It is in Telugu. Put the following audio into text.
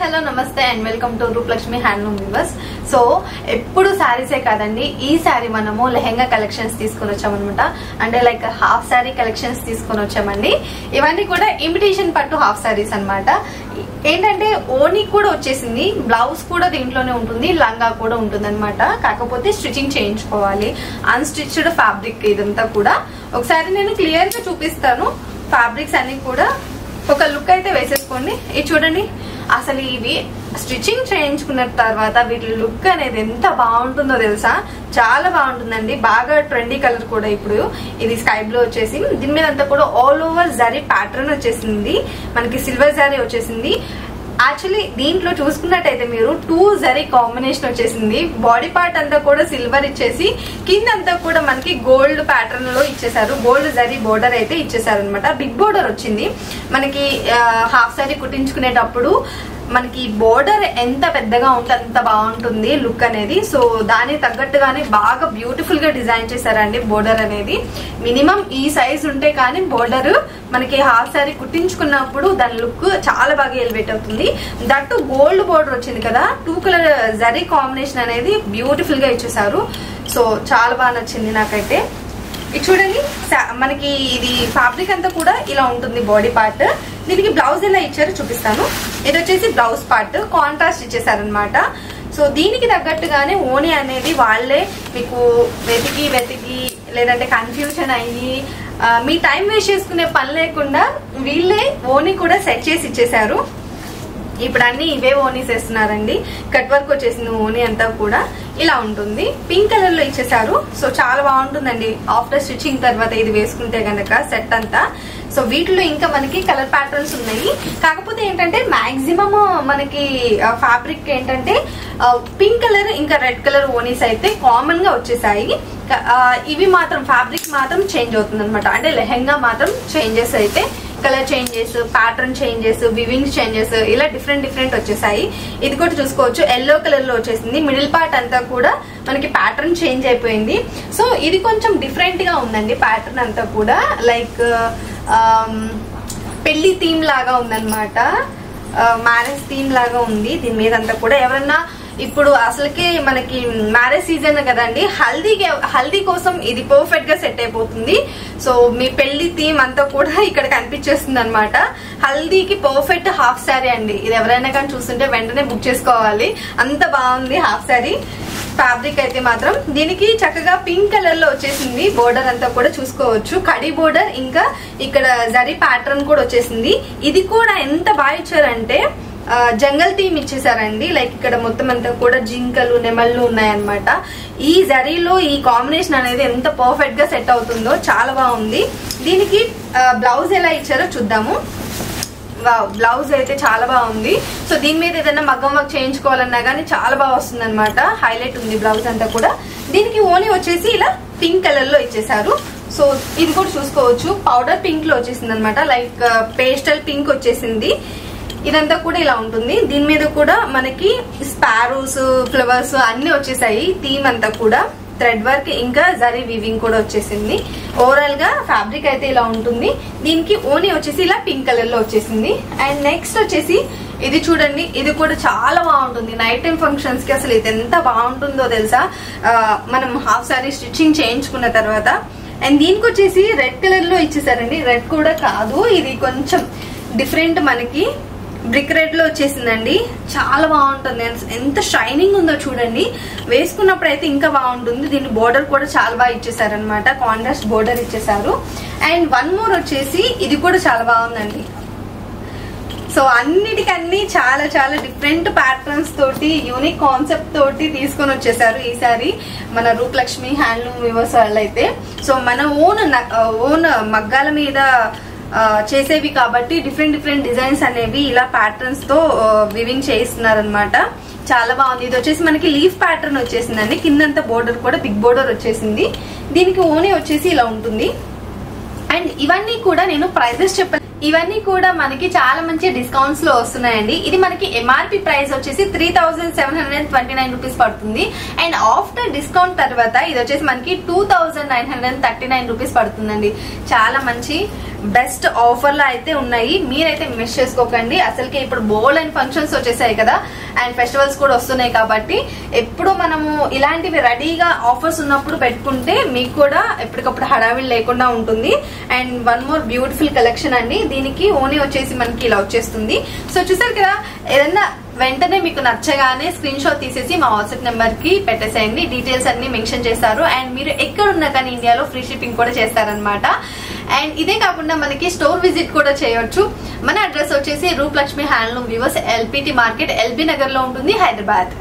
హలో నమస్తే and welcome to Roopalakshmi handloom weavers. So ఎప్పుడు శారీసే కాదండి, ఈ శారీ మనము లెహెంగా కలెక్షన్స్ తీసుకొని వచ్చామన్నమాట. అంటే లైక్ హాఫ్ శారీ కలెక్షన్స్ తీసుకొని వచ్చామండి. ఇవన్నీ కూడా ఇమిటేషన్ పట్టు హాఫ్ శారీస్ అన్నమాట. ఏంటంటే ఓనీ కూడా వచ్చేసింది, బ్లౌజ్ కూడా దీంట్లోనే ఉంటుంది, లంగా కూడా ఉంటుంది అనమాట. కాకపోతే స్టిచ్చింగ్ చేయించుకోవాలి. అన్స్టిచ్డ్ ఫ్యాబ్రిక్ ఇదంతా కూడా. ఒకసారి నేను క్లియర్ గా చూపిస్తాను. ఫ్యాబ్రిక్స్ అన్ని కూడా ఒక లుక్ అయితే వేసేసుకోండి. ఇది చూడండి, అసలు ఇవి స్టిచ్చింగ్ చేయించుకున్న తర్వాత వీటి లుక్ అనేది ఎంత బాగుంటుందో తెలుసా, చాలా బాగుంటుందండి. బాగా ట్రెండీ కలర్ కూడా ఇప్పుడు ఇది స్కై బ్లూ వచ్చేసి, దీని మీద అంతా కూడా ఆల్ ఓవర్ జరీ ప్యాటర్న్ వచ్చేసింది, మనకి సిల్వర్ జరీ వచ్చేసింది. యాక్చువల్లీ దీంట్లో చూసుకున్నట్టయితే మీరు 2 జరీ కాంబినేషన్ వచ్చేసింది. బాడీ పార్ట్ అంతా కూడా సిల్వర్ ఇచ్చేసి కింద అంతా కూడా మనకి గోల్డ్ ప్యాటర్న్ లో ఇచ్చేసారు. గోల్డ్ జరీ బోర్డర్ అయితే ఇచ్చేసారు అనమాట. బిగ్ బోర్డర్ వచ్చింది మనకి. హాఫ్ సారీ కుట్టించుకునేటప్పుడు మనకి బోర్డర్ ఎంత పెద్దగా ఉంటే అంత బాగుంటుంది లుక్ అనేది. సో దానికి తగ్గట్టుగానే బాగా బ్యూటిఫుల్ గా డిజైన్ చేశారండి బోర్డర్ అనేది. మినిమం ఈ సైజ్ ఉంటే కానీ బోర్డర్ మనకి హాఫ్ సారీ కుట్టించుకున్నప్పుడు దాని లుక్ చాలా బాగా ఎలివేట్ అవుతుంది. దట్టు గోల్డ్ బోర్డర్ వచ్చింది కదా, 2 కలర్ జరీ కాంబినేషన్ అనేది బ్యూటిఫుల్ గా ఇచ్చేసారు. సో చాలా బాగా నచ్చింది నాకైతే. ఇది చూడండి, మనకి ఇది ఫ్యాబ్రిక్ అంతా కూడా ఇలా ఉంటుంది బాడీ పార్ట్. దీనికి బ్లౌజ్ ఎలా ఇచ్చారో చూపిస్తాను. ఇది వచ్చేసి బ్లౌజ్ పార్ట్ కాంట్రాస్ట్ ఇచ్చేసారనమాట. సో దీనికి తగ్గట్టుగానే ఓనీ అనేది వాళ్ళే మీకు వెతికి లేదంటే కన్ఫ్యూజన్ అయ్యి మీ టైం వేస్ట్ చేసుకునే పని లేకుండా వీళ్ళే ఓనీ కూడా సెట్ చేసి ఇచ్చేసారు. ఇప్పుడు అన్ని ఇవే ఓనీస్ వేస్తున్నారండి. కట్ వర్క్ వచ్చేసింది ఓనీ అంతా కూడా ఇలా ఉంటుంది. పింక్ కలర్ లో ఇచ్చేసారు. సో చాలా బాగుంటుందండి ఆఫ్టర్ స్టిచ్చింగ్ తర్వాత ఇది వేసుకుంటే గనక సెట్ అంతా. సో వీటిలో ఇంకా మనకి కలర్ ప్యాటర్న్స్ ఉన్నాయి. కాకపోతే ఏంటంటే మాక్సిమం మనకి ఫ్యాబ్రిక్ ఏంటంటే పింక్ కలర్ ఇంకా రెడ్ కలర్ ఓనీస్ అయితే కామన్ గా వచ్చేసాయి. ఇవి మాత్రం ఫ్యాబ్రిక్ మాత్రం చేంజ్ అవుతుంది అనమాట. అంటే లెహెంగా మాత్రం చేంజెస్ అయితే colour changes, pattern changes, weavings changes ఇలా డిఫరెంట్ వచ్చేసాయి. ఇది కూడా చూసుకోవచ్చు, ఎల్లో కలర్ లో వచ్చేసింది. మిడిల్ పార్ట్ అంతా కూడా మనకి ప్యాటర్న్ చేంజ్ అయిపోయింది. సో ఇది కొంచెం డిఫరెంట్ గా ఉందండి ప్యాటర్న్ అంతా కూడా. లైక్ పెళ్లి థీమ్ లాగా ఉందన్నమాట, మ్యారేజ్ థీమ్ లాగా ఉంది దీని మీద అంతా కూడా. ఎవరన్నా ఇప్పుడు అసలుకే మనకి మ్యారేజ్ సీజన్ కదండి, హల్దీ కోసం ఇది పర్ఫెక్ట్ గా సెట్ అయిపోతుంది. సో మీ పెళ్లి థీమ్ అంతా కూడా ఇక్కడ కనిపించేస్తుంది అనమాట. హల్దీకి పర్ఫెక్ట్ హాఫ్ శారీ అండి. ఇది ఎవరైనా కానీ చూస్తుంటే వెంటనే బుక్ చేసుకోవాలి, అంత బాగుంది హాఫ్ శారీ. ఫ్యాబ్రిక్ అయితే మాత్రం దీనికి చక్కగా పింక్ కలర్ లో వచ్చేసింది. బోర్డర్ అంతా కూడా చూసుకోవచ్చు, కడి బోర్డర్, ఇంకా ఇక్కడ జరీ ప్యాటర్న్ కూడా వచ్చేసింది. ఇది కూడా ఎంత బాగా ఇచ్చారంటే జంగల్ థీమ్ ఇచ్చేసారండి. లైక్ ఇక్కడ మొత్తం అంతా కూడా జింకలు, నెమళ్ళు ఉన్నాయన్నమాట. ఈ జరీలో ఈ కాంబినేషన్ అనేది ఎంత పర్ఫెక్ట్ గా సెట్ అవుతుందో చాలా బాగుంది. దీనికి బ్లౌజ్ ఎలా ఇచ్చారో చూద్దాము. బ్లౌజ్ అయితే చాలా బాగుంది. సో దీని మీద ఏదైనా మగ్గం వర్క్ చేయించుకోవాలన్నా కానీ చాలా బాగా వస్తుంది అనమాట. హైలైట్ ఉంది బ్లౌజ్ అంతా కూడా. దీనికి ఓనీ వచ్చేసి ఇలా పింక్ కలర్ లో ఇచ్చేసారు. సో ఇది కూడా చూసుకోవచ్చు, పౌడర్ పింక్ లో వచ్చేసింది అనమాట. లైక్ పేస్టల్ పింక్ వచ్చేసింది. ఇదంతా కూడా ఇలా ఉంటుంది. దీని మీద కూడా మనకి స్పారోస్, ఫ్లవర్స్ అన్ని వచ్చేసాయి. థీమ్ అంతా కూడా థ్రెడ్ వర్క్ ఇంకా జరీ వీవింగ్ కూడా వచ్చేసింది. ఓవరాల్ గా ఫ్యాబ్రిక్ అయితే ఇలా ఉంటుంది. దీనికి ఓనీ వచ్చేసి ఇలా పింక్ కలర్ లో వచ్చేసింది. అండ్ నెక్స్ట్ వచ్చేసి ఇది చూడండి, ఇది కూడా చాలా బాగుంటుంది నైట్ టైం ఫంక్షన్స్ కి. అసలు ఇది ఎంత బాగుంటుందో తెలుసా, మనం హాఫ్ సారీ స్టిచ్చింగ్ చేయించుకున్న తర్వాత. అండ్ దీనికి వచ్చేసి రెడ్ కలర్ లో ఇచ్చేసారండి. రెడ్ కూడా కాదు, ఇది కొంచెం డిఫరెంట్ మనకి బ్రిక్ రెడ్ లో వచ్చేసిందండి. చాలా బాగుంటుంది, ఎంత షైనింగ్ ఉందో చూడండి. వేసుకున్నప్పుడు అయితే ఇంకా బాగుంటుంది. దీని బోర్డర్ కూడా చాలా బాగా ఇచ్చేసారనమాట, కాంట్రాస్ట్ బోర్డర్ ఇచ్చేసారు. అండ్ వన్ మోర్ వచ్చేసి ఇది కూడా చాలా బాగుందండి. సో అన్నిటికన్నీ చాలా డిఫరెంట్ ప్యాటర్న్స్ తోటి, యూనిక్ కాన్సెప్ట్ తోటి తీసుకొని వచ్చేసారు ఈసారి మన రూపలక్ష్మి హ్యాండ్లూమ్ వీవర్స్ వాళ్ళు అయితే. సో మన ఓన్ మగ్గాల మీద చేసేవి కాబట్టి డిఫరెంట్ డిజైన్స్ అనేవి ఇలా ప్యాటర్న్స్ తో వివింగ్ చేయిస్తున్నారు అనమాట. చాలా బాగుంది. ఇది వచ్చేసి మనకి లీఫ్ ప్యాటర్న్ వచ్చేసిందండి. కిందంతా బోర్డర్ కూడా బిగ్ బోర్డర్ వచ్చేసింది. దీనికి ఓనీ వచ్చేసి ఇలా ఉంటుంది. అండ్ ఇవన్నీ కూడా నేను ప్రైజెస్ చెప్పాను. ఇవన్నీ కూడా మనకి చాలా మంచి డిస్కౌంట్స్ లో వస్తున్నాయండి. ఇది మనకి ఎంఆర్పి ప్రైస్ వచ్చేసి 3729 రూపీస్ పడుతుంది. అండ్ ఆఫ్టర్ డిస్కౌంట్ తర్వాత ఇది వచ్చేసి మనకి 2939 రూపీస్ పడుతుందండి. చాలా మంచి బెస్ట్ ఆఫర్ లో అయితే ఉన్నాయి, మీరైతే మిస్ చేసుకోకండి. అసలుకి ఇప్పుడు బోల్డ్ అండ్ ఫంక్షన్స్ వచ్చేసాయి కదా, అండ్ ఫెస్టివల్స్ కూడా వస్తున్నాయి కాబట్టి ఎప్పుడు మనము ఇలాంటివి రెడీగా ఆఫర్స్ ఉన్నప్పుడు పెట్టుకుంటే మీకు కూడా ఎప్పటికప్పుడు హడావిడి లేకుండా ఉంటుంది. And one more beautiful collection అండి. దీనికి ఓనీ వచ్చేసి మనకి ఇలా వచ్చేస్తుంది. సో చూసారు కదా, ఏదన్నా వెంటనే మీకు నచ్చగానే స్క్రీన్ షాట్ తీసేసి మా వాట్సాప్ నెంబర్ కి పెట్టేసేయండి. డీటెయిల్స్ అన్ని మెన్షన్ చేస్తారు. అండ్ మీరు ఎక్కడున్నా కానీ ఇండియాలో ఫ్రీ షిప్పింగ్ కూడా చేస్తారనమాట. అండ్ ఇదే కాకుండా మనకి స్టోర్ విజిట్ కూడా చేయొచ్చు. మన అడ్రస్ వచ్చేసి Roopalakshmi handloom weavers, LPT market, LB Nagar లో ఉంటుంది, హైదరాబాద్.